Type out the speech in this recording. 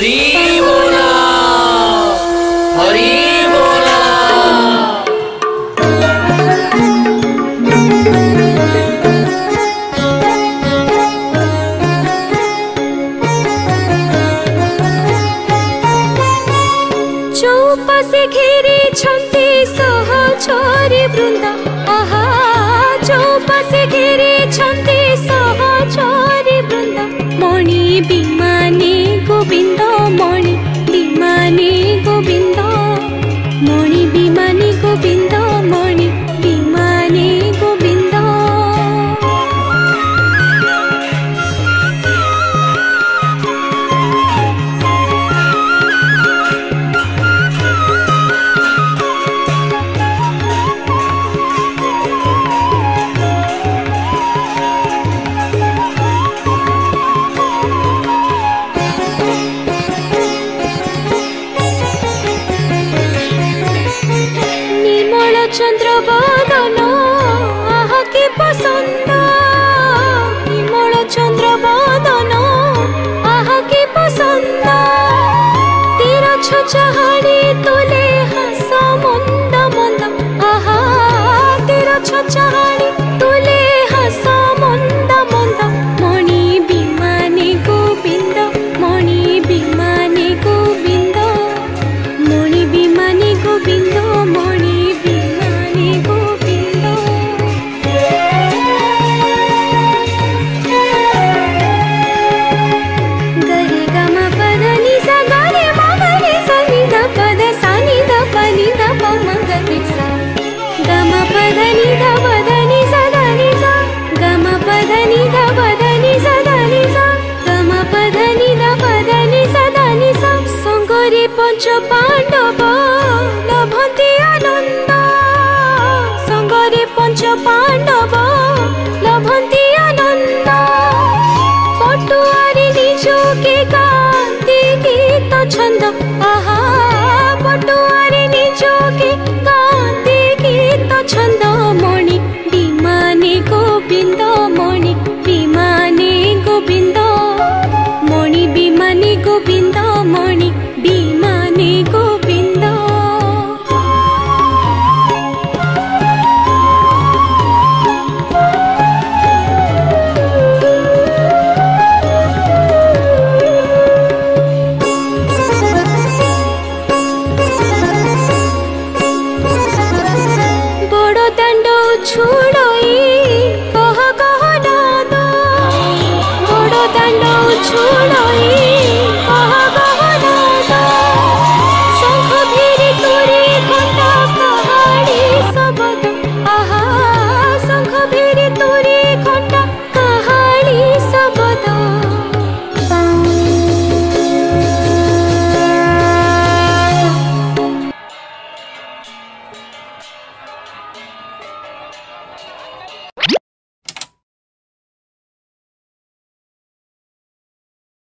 हरि बोला, हरि बोला। चौपासे घेरी छंती सहचरी वृंद आहा चौपासे घेरी छंती सहचरी वृंद मणि विमाने गोविंद मणि विमाने गोविंद मणि विमाने गोविंद मणि विमाने गोविंद चंद्र बदन आहा के पसंद निर्मल चंद्र बदन आहा के पसंद तेरा छचाहाड़ी तोले हंस मंद मंद आहा तेरा छचाहाड़ी तोले हंस मंद मंद मणि विमाने गोविंद मणि विमाने गोविंद मणि विमाने गोविंद मणि पंच पांडव लभन्ति आनंद संगरे पंच पांडव लभन्ति आनंद पटुआरी निजो के गाती गीत छंद आहा पटुआरी निजो के गाती गीत छंद मणि विमाने गोविंद मणि विमाने गोविंद मणि विमाने गोविंद मणि विमाने गोविंद बड़ दांड छुड़ई कह कह नाद बड़ दांड छुड़